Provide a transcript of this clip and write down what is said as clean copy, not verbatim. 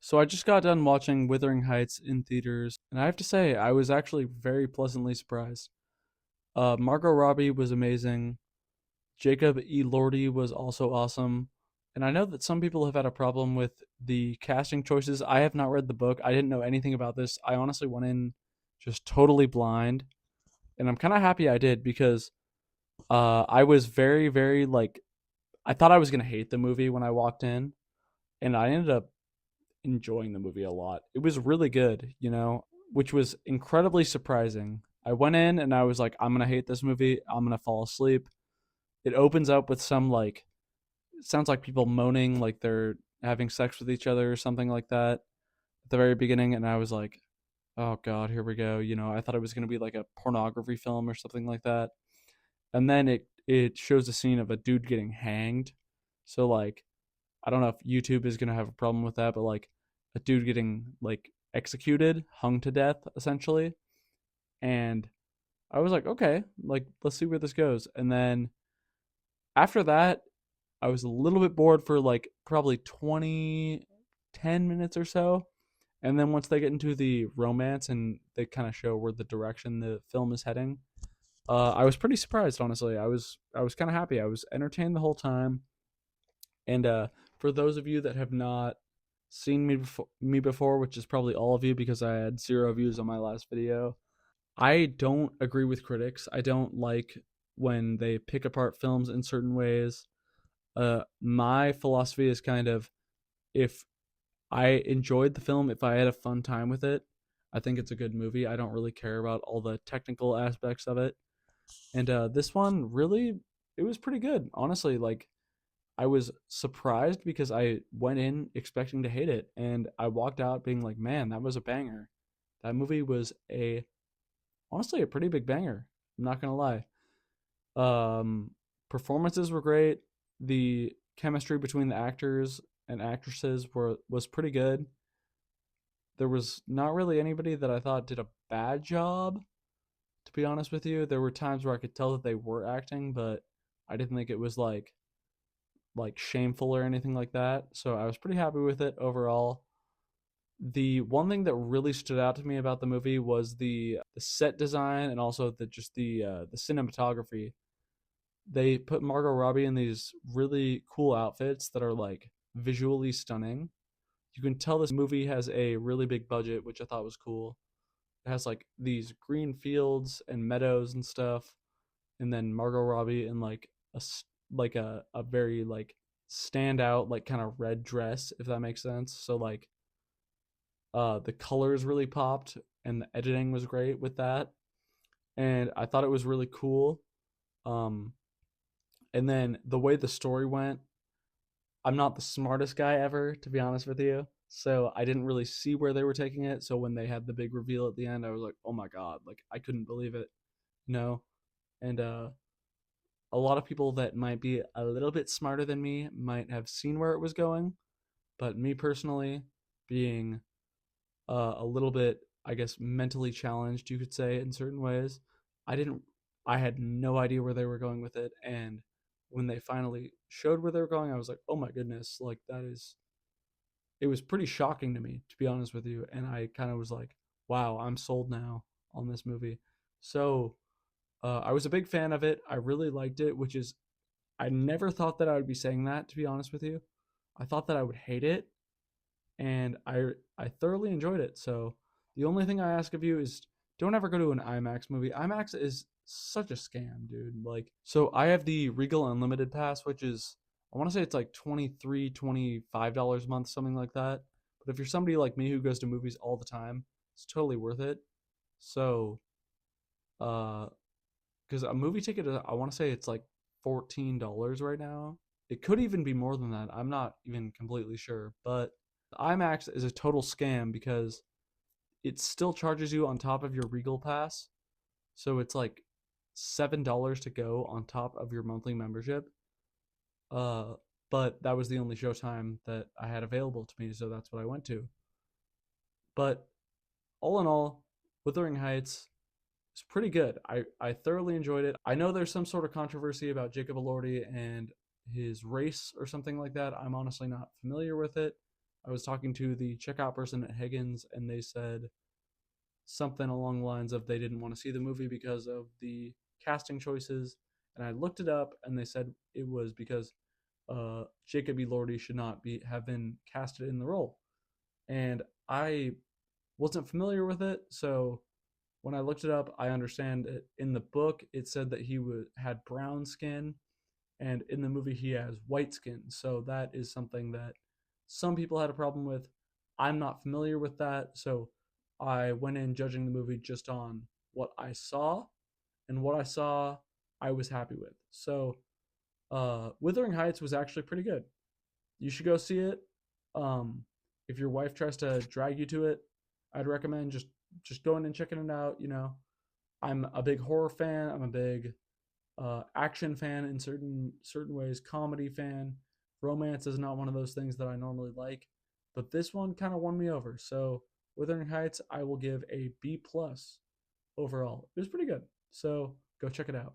So I just got done watching Wuthering Heights in theaters, and I have to say I was actually very pleasantly surprised. Margot Robbie was amazing. Jacob E. Lordy was also awesome. And I know that some people have had a problem with the casting choices. I have not read the book. I didn't know anything about this. I honestly went in just totally blind, and I'm kind of happy I did because I was very like I thought I was gonna hate the movie when I walked in, and I ended up enjoying the movie a lot. It was really good, which was incredibly surprising. I went in and I was like, I'm gonna hate this movie. I'm gonna fall asleep. It opens up with some like it sounds like people moaning like they're having sex with each other or something like that at the very beginning, and I was like, oh god, here we go. I thought it was gonna be like a pornography film or something like that. And then it shows a scene of a dude getting hanged. So like I don't know if YouTube is gonna have a problem with that, but like a dude getting like executed, hung to death, essentially. And I was like, okay, like let's see where this goes. And then after that, I was a little bit bored for like probably 10 minutes or so. And then once they get into the romance and they kind of show where the direction the film is heading, I was pretty surprised, honestly. I was kind of happy. I was entertained the whole time. And for those of you that have not seen me before, which is probably all of you because I had 0 views on my last video, I don't agree with critics. I don't like when they pick apart films in certain ways. My philosophy is kind of if I enjoyed the film, if I had a fun time with it, I think it's a good movie. I don't really care about all the technical aspects of it. And this one really, it was pretty good, honestly. Like I was surprised because I went in expecting to hate it, and I walked out being like, "Man, that was a banger." That movie was a honestly a pretty big banger. I'm not gonna lie. Um, Performances were great. The chemistry between the actors and actresses was pretty good. There was not really anybody that I thought did a bad job. To be honest with you, there were times where I could tell that they were acting, but I didn't think it was like shameful or anything like that. So I was pretty happy with it overall. The one thing that really stood out to me about the movie was the set design and also the cinematography. They put Margot Robbie in these really cool outfits that are like visually stunning. You can tell this movie has a really big budget, which I thought was cool. It has like these green fields and meadows and stuff, and then Margot Robbie in like a very like standout like kind of red dress, if that makes sense. So like the colors really popped and the editing was great with that, and I thought it was really cool. Um, and then the way the story went, I'm not the smartest guy ever, to be honest with you. So I didn't really see where they were taking it. So when they had the big reveal at the end, I was like, "Oh my god!" Like I couldn't believe it, you know. And a lot of people that might be a little bit smarter than me might have seen where it was going, but me personally, being a little bit, I guess, mentally challenged, you could say, in certain ways. I didn't, I had no idea where they were going with it. And when they finally showed where they were going, I was like, oh my goodness, like it was pretty shocking to me, to be honest with you. And I kind of was like, wow, I'm sold now on this movie. So I was a big fan of it. I really liked it, which is, I never thought that I would be saying that, to be honest with you. I thought that I would hate it, and I thoroughly enjoyed it. So the only thing I ask of you is don't ever go to an IMAX movie. IMAX is such a scam, dude. Like, so I have the Regal Unlimited pass, which is I want to say it's like 23, $25 a month, something like that. But if you're somebody like me who goes to movies all the time, it's totally worth it. So, uh, because a movie ticket, I want to say it's like $14 right now. It could even be more than that. I'm not even completely sure, but the IMAX is a total scam because it still charges you on top of your Regal pass. So it's like $7 to go on top of your monthly membership. Uh, but that was the only showtime that I had available to me, so that's what I went to. But all in all, Wuthering Heights is pretty good. I thoroughly enjoyed it. I know there's some sort of controversy about Jacob Elordi and his race or something like that. I'm honestly not familiar with it. I was talking to the checkout person at Higgins, and they said something along the lines of they didn't want to see the movie because of the casting choices. And I looked it up, and they said it was because Jacob Elordi should not be have been casted in the role. And I wasn't familiar with it, so when I looked it up, I understand it. In the book, it said that had brown skin, and in the movie, he has white skin. So that is something that some people had a problem with. I'm not familiar with that, so I went in judging the movie just on what I saw, and what I saw, I was happy with. So, Wuthering Heights was actually pretty good. You should go see it. Um, if your wife tries to drag you to it, I'd recommend just going and checking it out. You know, I'm a big horror fan. I'm a big action fan in certain ways, comedy fan. Romance is not one of those things that I normally like, but this one kind of won me over. So Wuthering Heights, I will give a B plus overall. It was pretty good. So go check it out.